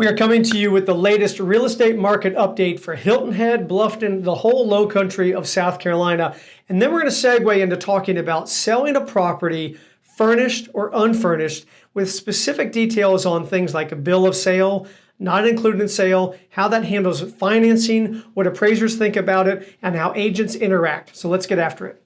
We are coming to you with the latest real estate market update for Hilton Head, Bluffton, the whole Lowcountry of South Carolina. And then we're going to segue into talking about selling a property, furnished or unfurnished, with specific details on things like a bill of sale, not included in sale, how that handles financing, what appraisers think about it, and how agents interact. So let's get after it.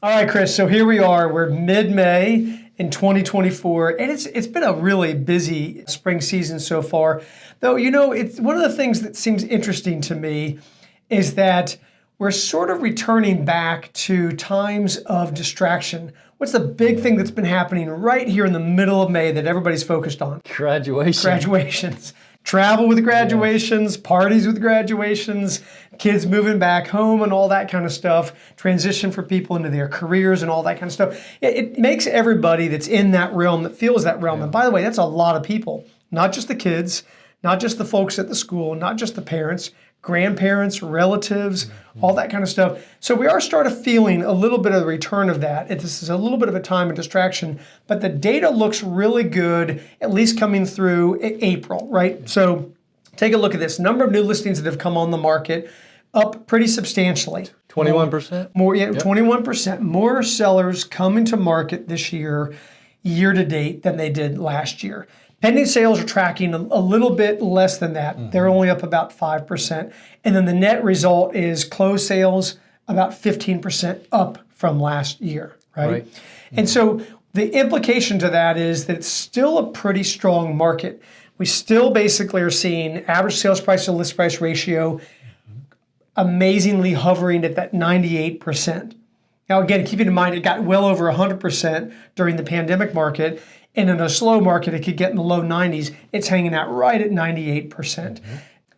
All right, Chris, so here we are. We're mid-May in 2024, and it's been a really busy spring season so far. Though, you know, it's one of the things that seems interesting to me is that we're sort of returning back to times of distraction. What's the big thing that's been happening right here in the middle of May that everybody's focused on? Graduations. Travel with graduations, parties with graduations, kids moving back home and all that kind of stuff, transition for people into their careers and all that kind of stuff. It makes everybody that's in that realm, that feels that realm. And by the way, that's a lot of people, not just the kids, not just the folks at the school, not just the parents, grandparents, relatives, all that kind of stuff. So we are starting feeling a little bit of the return of that. This is a little bit of a time of distraction, but the data looks really good, at least coming through April, right? So take a look at this. Number of new listings that have come on the market up pretty substantially. 21%? More, yeah, yep. 21%. More sellers coming to market this year to date, than they did last year. Pending sales are tracking a little bit less than that. They're only up about 5%. And then the net result is closed sales about 15% up from last year, right? And so the implication to that is that it's still a pretty strong market. We still basically are seeing average sales price to list price ratio amazingly hovering at that 98%. Now, again, keeping in mind, it got well over 100% during the pandemic market. And in a slow market, it could get in the low 90s. It's hanging out right at 98%.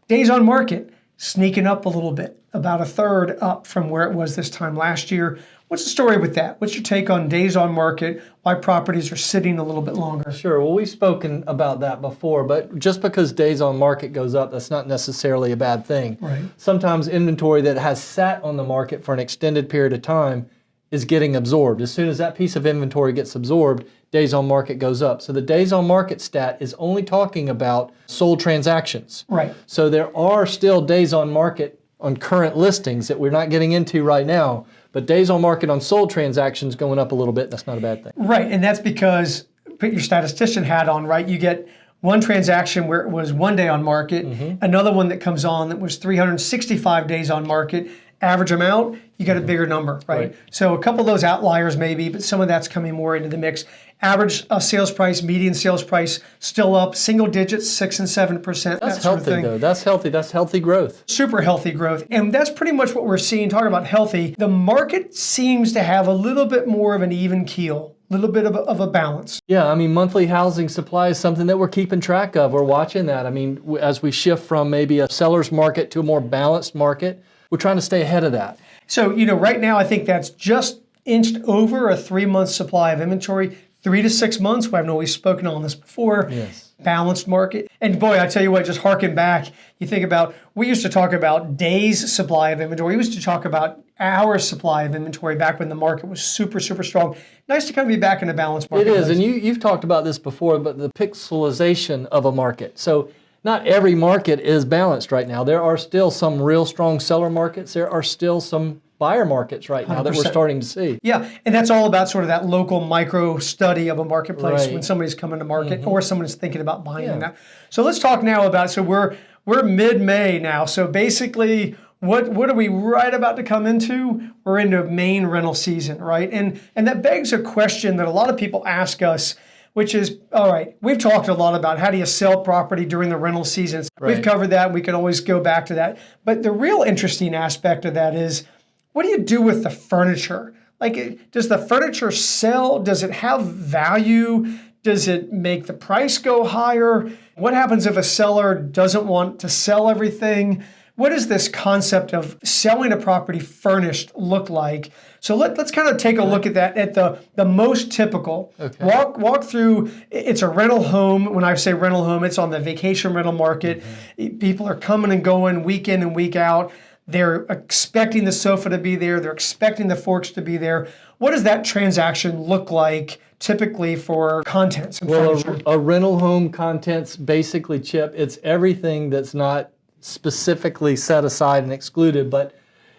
Days on market, sneaking up a little bit, about a third up from where it was this time last year. What's the story with that? What's your take on days on market, why properties are sitting a little bit longer? Sure, well, we've spoken about that before, but just because days on market goes up, that's not necessarily a bad thing. Right. Sometimes inventory that has sat on the market for an extended period of time is getting absorbed. As soon as that piece of inventory gets absorbed, days on market goes up. So the days on market stat is only talking about sold transactions. Right. So there are still days on market on current listings that we're not getting into right now, but days on market on sold transactions going up a little bit. That's not a bad thing. Right, and that's because, put your statistician hat on, right? You get one transaction where it was 1 day on market, another one that comes on that was 365 days on market. Average them out, you get a bigger number, right? So a couple of those outliers maybe, but some of that's coming more into the mix. Average sales price, median sales price, still up, single digits, 6 and 7%. That's healthy though, that's healthy, that's healthy growth. Super healthy growth, and that's pretty much what we're seeing, talking about healthy. The market seems to have a little bit more of an even keel, a little bit of a balance. Yeah, I mean, monthly housing supply is something that we're keeping track of. We're watching that. I mean, as we shift from maybe a seller's market to a more balanced market, we're trying to stay ahead of that. So, you know, right now I think that's just inched over a 3-month supply of inventory. 3 to 6 months, I know we've spoken on this before. Yes. Balanced market. And boy, I tell you what, just harken back, you think about, we used to talk about days supply of inventory. We used to talk about hours supply of inventory back when the market was super, super strong. Nice to kind of be back in a balanced market. It is, and you've talked about this before, but the pixelization of a market. So not every market is balanced right now. There are still some real strong seller markets. There are still some buyer markets right now 100%. That we're starting to see. Yeah, and that's all about sort of that local micro study of a marketplace when somebody's coming to market or someone's thinking about buying in that. So let's talk now about, so we're mid-May now. So basically, what are we right about to come into? We're into main rental season, right? And that begs a question that a lot of people ask us, which is, all right, we've talked a lot about how do you sell property during the rental seasons. We've covered that. We can always go back to that. But the real interesting aspect of that is, what do you do with the furniture? Like, does the furniture sell? Does it have value? Does it make the price go higher? What happens if a seller doesn't want to sell everything? what does this concept of selling a property furnished look like? So let's kind of take a look at that at the most typical. Okay. Walk through. It's a rental home. When I say rental home, it's on the vacation rental market. People are coming and going week in and week out. They're expecting the sofa to be there. They're expecting the forks to be there. What does that transaction look like typically for contents and furniture? A rental home contents, basically, Chip, it's everything that's not specifically set aside and excluded, but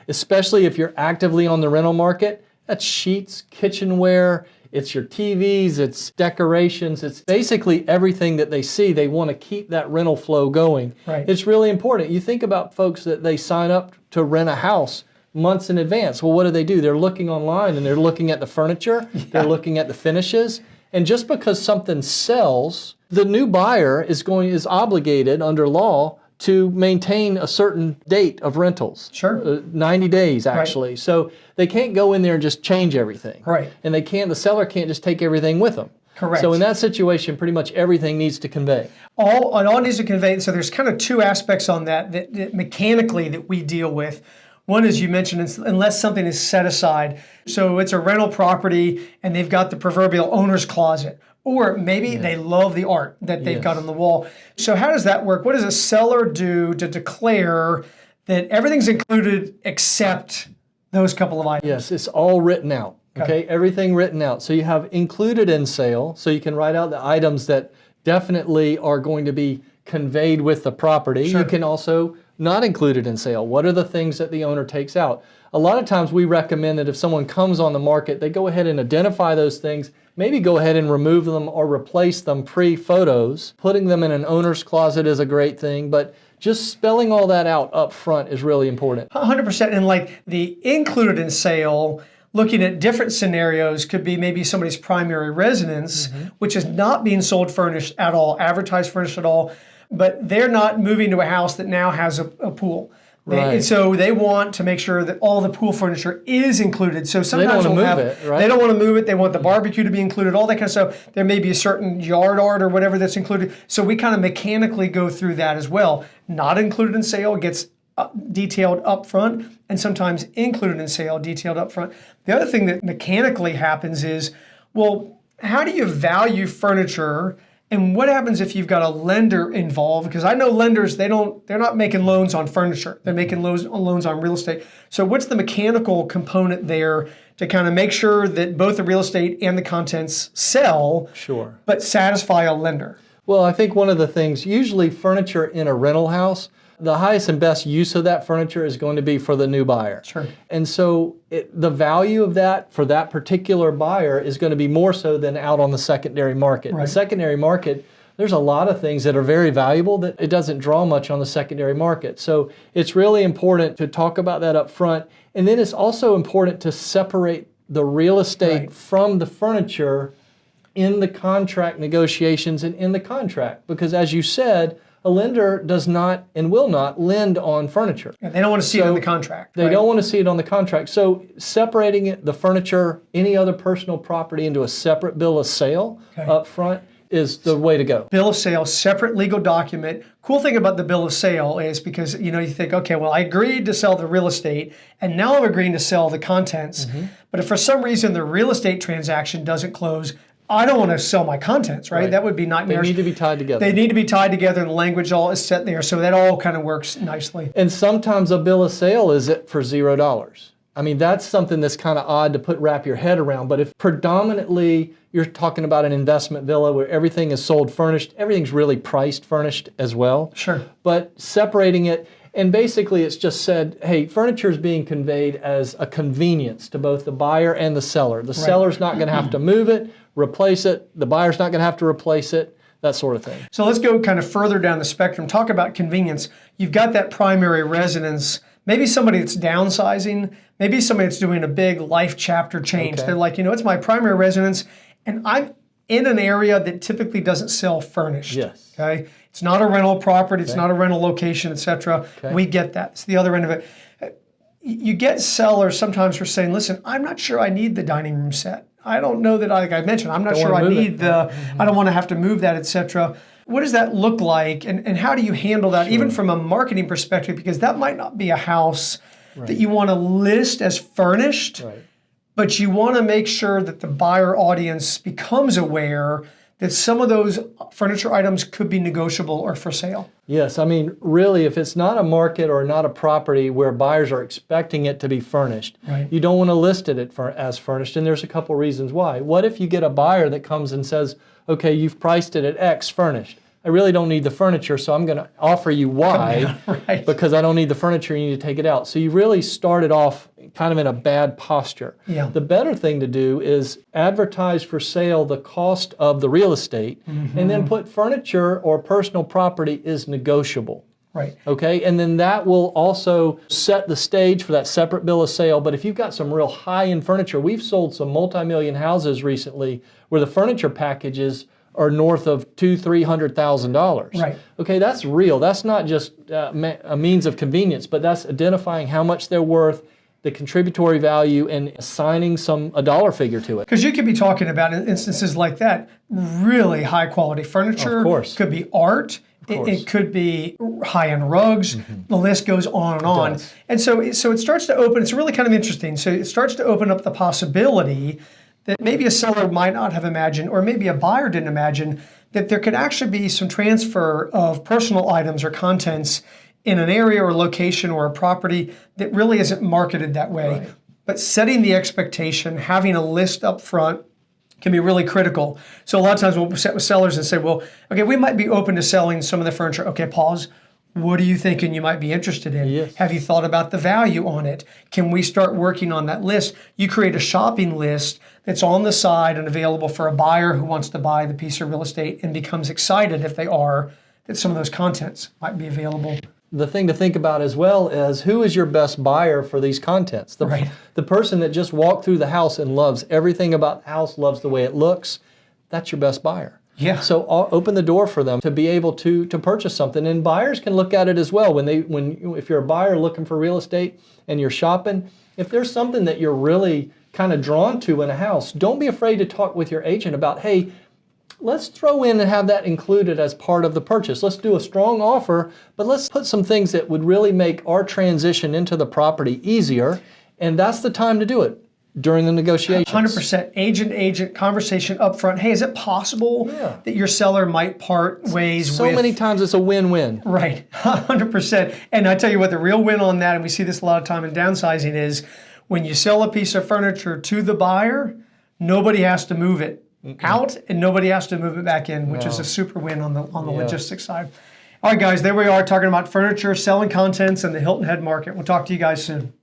especially if you're actively on the rental market, that's sheets, kitchenware, it's your TVs, it's decorations, it's basically everything that they see. They want to keep that rental flow going. Right. It's really important. You think about folks that they sign up to rent a house months in advance. Well, what do? They're looking online and they're looking at the furniture, they're looking at the finishes, and just because something sells, the new buyer is obligated under law to maintain a certain date of rentals. Sure. 90 days, actually. Right. So they can't go in there and just change everything. Right. And the seller can't just take everything with them. Correct. So in that situation, pretty much everything needs to convey. All needs to convey. So there's kind of two aspects on that mechanically that we deal with. One is you mentioned, unless something is set aside. So it's a rental property and they've got the proverbial owner's closet. Or maybe they love the art that they've got on the wall. So how does that work? What does a seller do to declare that everything's included except those couple of items? Yes, it's all written out. Okay, everything written out. So you have included in sale, so you can write out the items that definitely are going to be conveyed with the property. Sure. You can also not included in sale. What are the things that the owner takes out? A lot of times we recommend that if someone comes on the market, they go ahead and identify those things, maybe go ahead and remove them or replace them pre-photos. Putting them in an owner's closet is a great thing, but just spelling all that out up front is really important. 100%. And like the included in sale, looking at different scenarios could be maybe somebody's primary residence, which is not being sold furnished at all, advertised furnished at all, but they're not moving to a house that now has a pool. And so they want to make sure that all the pool furniture is included. So sometimes they don't want to move it, right? They don't want to move it. They want the barbecue to be included, all that kind of stuff. There may be a certain yard art or whatever that's included. So we kind of mechanically go through that as well. Not included in sale gets detailed up front, and sometimes included in sale detailed up front. The other thing that mechanically happens is, well, how do you value furniture? And what happens if you've got a lender involved? Because I know lenders, they're not making loans on furniture. They're making loans on real estate. So what's the mechanical component there to kind of make sure that both the real estate and the contents sell, but satisfy a lender? Well, I think one of the things, usually furniture in a rental house, the highest and best use of that furniture is going to be for the new buyer. Sure. And so the value of that for that particular buyer is going to be more so than out on the secondary market. Right. The secondary market, there's a lot of things that are very valuable that it doesn't draw much on the secondary market. So it's really important to talk about that up front. And then it's also important to separate the real estate from the furniture in the contract negotiations and in the contract. Because as you said, a lender does not and will not lend on furniture. And they don't want to see it in the contract. They don't want to see it on the contract. So separating it, the furniture, any other personal property into a separate bill of sale up front is the way to go. Bill of sale, separate legal document. Cool thing about the bill of sale is because, you think, okay, well, I agreed to sell the real estate and now I'm agreeing to sell the contents. But if for some reason the real estate transaction doesn't close, I don't want to sell my contents, right? That would be nightmarish. They need to be tied together. They need to be tied together and the language all is set there. So that all kind of works nicely. And sometimes a bill of sale is it for $0. I mean, that's something that's kind of odd to wrap your head around. But if predominantly you're talking about an investment villa where everything is sold furnished, everything's really priced furnished as well. Sure. But separating it, and basically it's just said, hey, furniture is being conveyed as a convenience to both the buyer and the seller. The seller's not going to have to move it, replace it. The buyer's not going to have to replace it, that sort of thing. So let's go kind of further down the spectrum. Talk about convenience. You've got that primary residence, maybe somebody that's downsizing, maybe somebody that's doing a big life chapter change. They're like, it's my primary residence and I'm in an area that typically doesn't sell furnished. Yes. Okay. It's not a rental property. It's not a rental location, etc. We get that. It's the other end of it. You get sellers sometimes for saying, listen, I'm not sure I need the dining room set. I don't know that, like I mentioned, I'm not sure I need I don't want to have to move that, etc. what does that look like, and how do you handle that, even from a marketing perspective? Because that might not be a house that you want to list as furnished, but you want to make sure that the buyer audience becomes aware that some of those furniture items could be negotiable or for sale. Yes, I mean, really, if it's not a market or not a property where buyers are expecting it to be furnished, you don't want to list it as furnished, and there's a couple reasons why. What if you get a buyer that comes and says, okay, you've priced it at X furnished. I really don't need the furniture, so I'm going to offer you Y because I don't need the furniture, you need to take it out. So you really started off kind of in a bad posture. The better thing to do is advertise for sale the cost of the real estate and then put furniture or personal property is negotiable. Okay, and then that will also set the stage for that separate bill of sale. But if you've got some real high-end furniture, we've sold some multi-million houses recently where the furniture packages are north of $200,000-$300,000. Okay, that's real. That's not just a means of convenience, but that's identifying how much they're worth, the contributory value, and assigning a dollar figure to it. Because you could be talking about instances like that, really high quality furniture. Of course. Could be art. It could be high-end rugs. The list goes on and on. And so it starts to open. It's really kind of interesting. So it starts to open up the possibility that maybe a seller might not have imagined, or maybe a buyer didn't imagine, that there could actually be some transfer of personal items or contents in an area or location or a property that really isn't marketed that way. But setting the expectation, having a list up front, can be really critical. So a lot of times we'll sit with sellers and say, well, okay, we might be open to selling some of the furniture. Okay, pause. What are you thinking you might be interested in? Have you thought about the value on it? Can we start working on that list? You create a shopping list that's on the side and available for a buyer who wants to buy the piece of real estate and becomes excited, if they are, that some of those contents might be available. The thing to think about as well is, who is your best buyer for these contents? The person that just walked through the house and loves everything about the house, loves the way it looks, that's your best buyer. So open the door for them to be able to purchase something, and buyers can look at it as well. If you're a buyer looking for real estate and you're shopping, if there's something that you're really kind of drawn to in a house, don't be afraid to talk with your agent about, hey, let's throw in and have that included as part of the purchase. Let's do a strong offer, but let's put some things that would really make our transition into the property easier, and that's the time to do it. During the negotiations. 100% agent conversation up front. Hey, is it possible that your seller might part ways so many times it's a win-win. 100%. And I tell you what, the real win on that, and we see this a lot of time in downsizing, is when you sell a piece of furniture to the buyer, nobody has to move it out and nobody has to move it back in, which is a super win on the logistics side. All right, guys, there we are talking about furniture, selling contents, and the Hilton Head market. We'll talk to you guys soon.